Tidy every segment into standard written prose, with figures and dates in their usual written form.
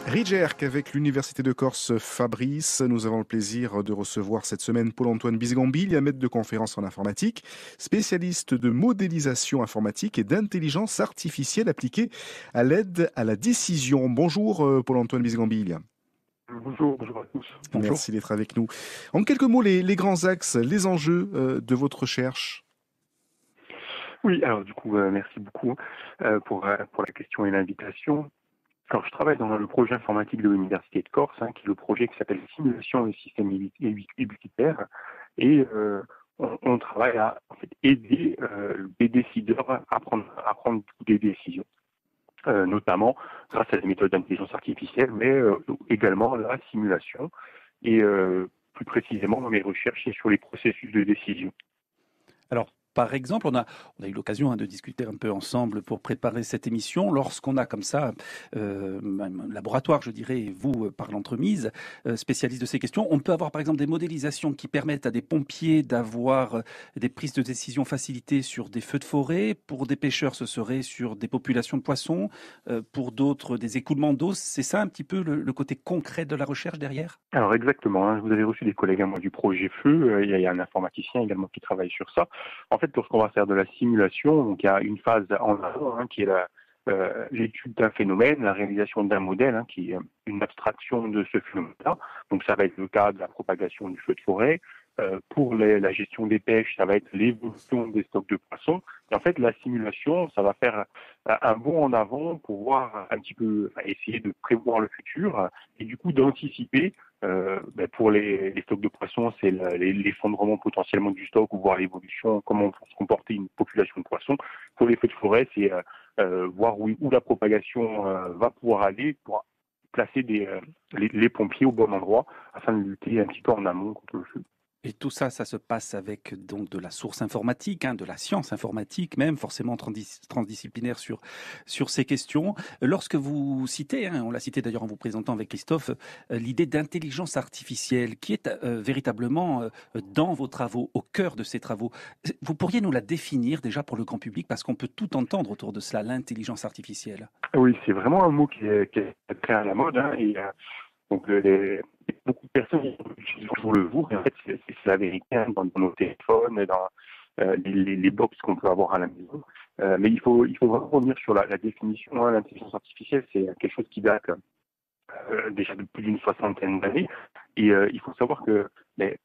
Ridgerc avec l'Université de Corse Fabrice. Nous avons le plaisir de recevoir cette semaine Paul-Antoine Bisgambil, maître de conférence en informatique, spécialiste de modélisation informatique et d'intelligence artificielle appliquée à l'aide à la décision. Bonjour Paul-Antoine Bisgambil. Bonjour à tous. Bonjour. Merci d'être avec nous. En quelques mots, les grands axes, les enjeux de votre recherche. Oui, alors du coup, merci beaucoup pour la question et l'invitation. Alors, je travaille dans le projet informatique de l'Université de Corse, qui est le projet qui s'appelle Simulation des systèmes ubiquitaires. Et on travaille à aider les décideurs à prendre des décisions, notamment grâce à des méthodes d'intelligence artificielle, mais également la simulation. Et plus précisément, dans mes recherches, c'est sur les processus de décision. Alors, par exemple, on a eu l'occasion de discuter un peu ensemble pour préparer cette émission. Lorsqu'on a comme ça un laboratoire, je dirais, et vous, par l'entremise, spécialiste de ces questions, on peut avoir par exemple des modélisations qui permettent à des pompiers d'avoir des prises de décision facilitées sur des feux de forêt. Pour des pêcheurs, ce serait sur des populations de poissons. Pour d'autres, des écoulements d'eau. C'est ça un petit peu le côté concret de la recherche derrière ? Alors exactement, vous avez reçu des collègues à moi du projet Feu, il y a un informaticien également qui travaille sur ça. En fait, lorsqu'on va faire de la simulation, donc il y a une phase en avant qui est l'étude d'un phénomène, la réalisation d'un modèle qui est une abstraction de ce phénomène-là. Donc ça va être le cas de la propagation du feu de forêt. Pour la gestion des pêches, ça va être l'évolution des stocks de poissons. Et en fait, la simulation, ça va faire un bond en avant pour voir un petit peu, essayer de prévoir le futur et du coup d'anticiper. Pour les stocks de poissons, c'est l'effondrement potentiellement du stock ou voir l'évolution, comment peut se comporter une population de poissons. Pour les feux de forêt, c'est voir où la propagation va pouvoir aller pour placer les pompiers au bon endroit afin de lutter un petit peu en amont contre le feu. Et tout ça, ça se passe avec donc de la source informatique, de la science informatique même, forcément transdisciplinaire sur ces questions. Lorsque vous citez, on l'a cité d'ailleurs en vous présentant avec Christophe, l'idée d'intelligence artificielle qui est véritablement dans vos travaux, au cœur de ces travaux. Vous pourriez nous la définir déjà pour le grand public parce qu'on peut tout entendre autour de cela, l'intelligence artificielle. Oui, c'est vraiment un mot qui est très à la mode donc beaucoup de personnes utilisent toujours le vous, et en fait c'est la vérité dans nos téléphones, dans les box qu'on peut avoir à la maison. Mais il faut vraiment revenir sur la définition. L'intelligence artificielle, c'est quelque chose qui date déjà de plus d'une soixantaine d'années. Et il faut savoir que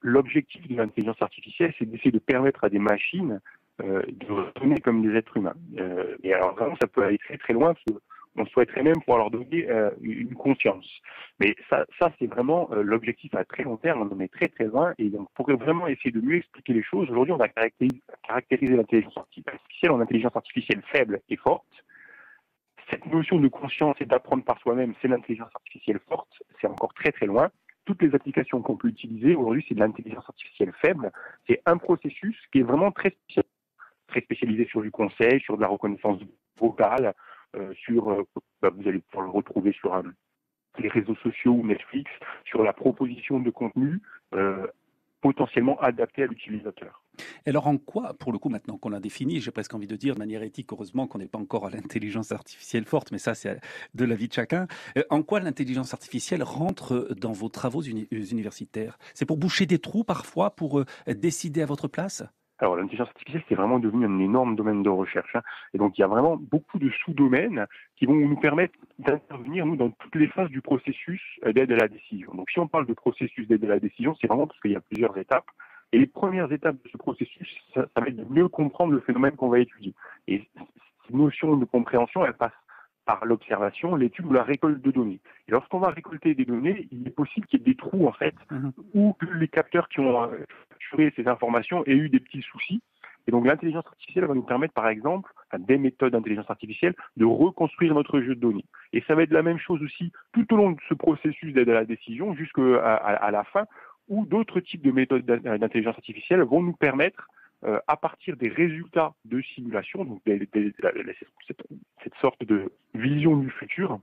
l'objectif de l'intelligence artificielle, c'est d'essayer de permettre à des machines de raisonner comme des êtres humains. Et alors vraiment, ça peut aller très très loin, parce que on souhaiterait même pouvoir leur donner une conscience. Mais ça c'est vraiment l'objectif à très long terme, on en est très très loin, et donc pour vraiment essayer de mieux expliquer les choses, aujourd'hui on va caractériser l'intelligence artificielle en intelligence artificielle faible et forte. Cette notion de conscience et d'apprendre par soi-même, c'est l'intelligence artificielle forte, c'est encore très très loin. Toutes les applications qu'on peut utiliser aujourd'hui, c'est de l'intelligence artificielle faible. C'est un processus qui est vraiment très spécialisé sur du conseil, sur de la reconnaissance vocale, vous allez pouvoir le retrouver sur les réseaux sociaux ou Netflix, sur la proposition de contenu potentiellement adapté à l'utilisateur. Alors en quoi, pour le coup, maintenant qu'on l'a défini, j'ai presque envie de dire de manière éthique, heureusement qu'on n'est pas encore à l'intelligence artificielle forte, mais ça c'est de la vie de chacun, en quoi l'intelligence artificielle rentre dans vos travaux universitaires ? C'est pour boucher des trous parfois, pour décider à votre place ? Alors, l'intelligence artificielle, c'est vraiment devenu un énorme domaine de recherche. Et donc, il y a vraiment beaucoup de sous-domaines qui vont nous permettre d'intervenir, nous, dans toutes les phases du processus d'aide à la décision. Donc, si on parle de processus d'aide à la décision, c'est vraiment parce qu'il y a plusieurs étapes. Et les premières étapes de ce processus, ça va être de mieux comprendre le phénomène qu'on va étudier. Et cette notion de compréhension, elle passe par l'observation, l'étude ou la récolte de données. Et lorsqu'on va récolter des données, il est possible qu'il y ait des trous, en fait, ou que les capteurs qui ont capturé ces informations aient eu des petits soucis. Et donc l'intelligence artificielle va nous permettre, par exemple, des méthodes d'intelligence artificielle, de reconstruire notre jeu de données. Et ça va être la même chose aussi tout au long de ce processus d'aide à la décision, jusqu'à la fin, où d'autres types de méthodes d'intelligence artificielle vont nous permettre, à partir des résultats de simulation, donc cette sorte de vision du futur,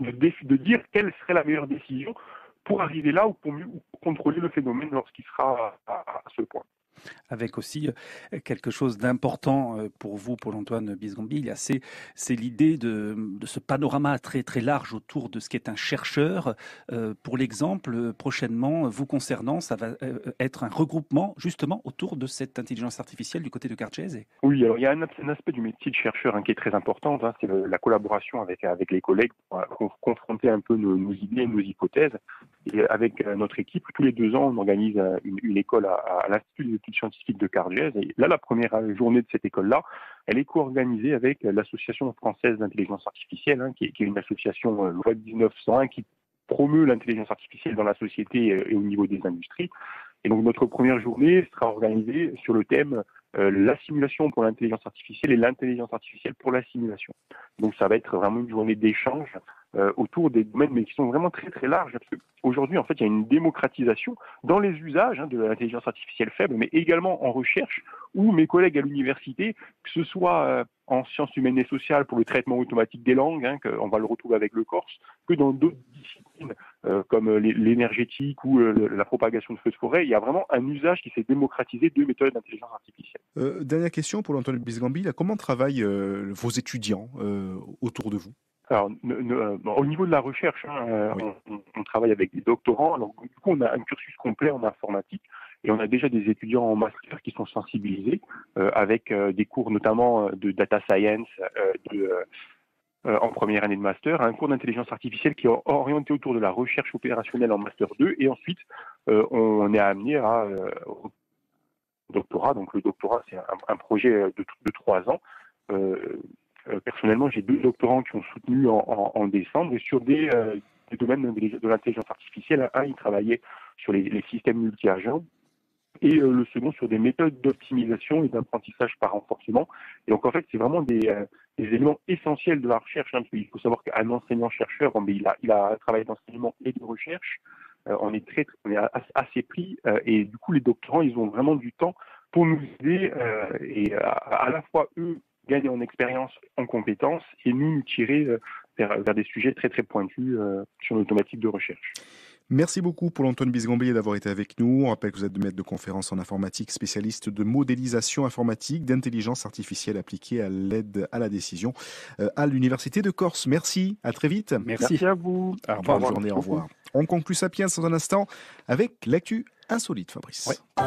de dire quelle serait la meilleure décision pour arriver là ou pour mieux contrôler le phénomène lorsqu'il sera à ce point. Avec aussi quelque chose d'important pour vous, Paul-Antoine Bisgambille, c'est l'idée de ce panorama très très large autour de ce qu'est un chercheur. Pour l'exemple, prochainement, vous concernant, ça va être un regroupement justement autour de cette intelligence artificielle du côté de Cargese. Oui, alors il y a un aspect du métier de chercheur qui est très important, c'est la collaboration avec les collègues pour confronter un peu nos idées, nos hypothèses. Et avec notre équipe, tous les 2 ans, on organise une école à l'Institut des études scientifiques de Cargese. Et là, la première journée de cette école-là, elle est co-organisée avec l'Association française d'intelligence artificielle, qui est une association loi 1901 qui promeut l'intelligence artificielle dans la société et au niveau des industries. Et donc notre première journée sera organisée sur le thème la simulation pour l'intelligence artificielle et l'intelligence artificielle pour la simulation. Donc ça va être vraiment une journée d'échange autour des domaines, mais qui sont vraiment très très larges. Parce qu'aujourd'hui, en fait, il y a une démocratisation dans les usages de l'intelligence artificielle faible, mais également en recherche, où mes collègues à l'université, que ce soit en sciences humaines et sociales pour le traitement automatique des langues, on va le retrouver avec le Corse, que dans d'autres disciplines comme l'énergétique ou la propagation de feux de forêt, il y a vraiment un usage qui s'est démocratisé de méthodes d'intelligence artificielle. Dernière question pour Paul-Antoine Bisgambille. Comment travaillent vos étudiants autour de vous? Alors, au niveau de la recherche, Oui. on travaille avec des doctorants. Alors, du coup, on a un cursus complet en informatique et on a déjà des étudiants en master qui sont sensibilisés avec des cours notamment de data science en première année de master, un cours d'intelligence artificielle qui est orienté autour de la recherche opérationnelle en master 2 et ensuite on est amené au doctorat. Donc, le doctorat, c'est un projet de 3 ans. Personnellement, j'ai 2 doctorants qui ont soutenu en décembre et sur des domaines de l'intelligence artificielle. Un, il travaillait sur les systèmes multi-agents et le second sur des méthodes d'optimisation et d'apprentissage par renforcement. Et donc, en fait, c'est vraiment des éléments essentiels de la recherche. Parce qu'il faut savoir qu'un enseignant-chercheur, il a travaillé d'enseignement et de recherche. On est assez pris et du coup, les doctorants, ils ont vraiment du temps pour nous aider et à la fois eux gagner en expérience, en compétences et nous tirer vers des sujets très très pointus sur nos thématiques de recherche. Merci beaucoup Paul-Antoine Bisgambille d'avoir été avec nous. On rappelle que vous êtes maître de conférence en informatique, spécialiste de modélisation informatique, d'intelligence artificielle appliquée à l'aide à la décision à l'Université de Corse. Merci, à très vite. Merci à vous. Au revoir. Bonne journée, au revoir. On conclut Sapiens dans un instant avec l'actu insolite, Fabrice. Ouais.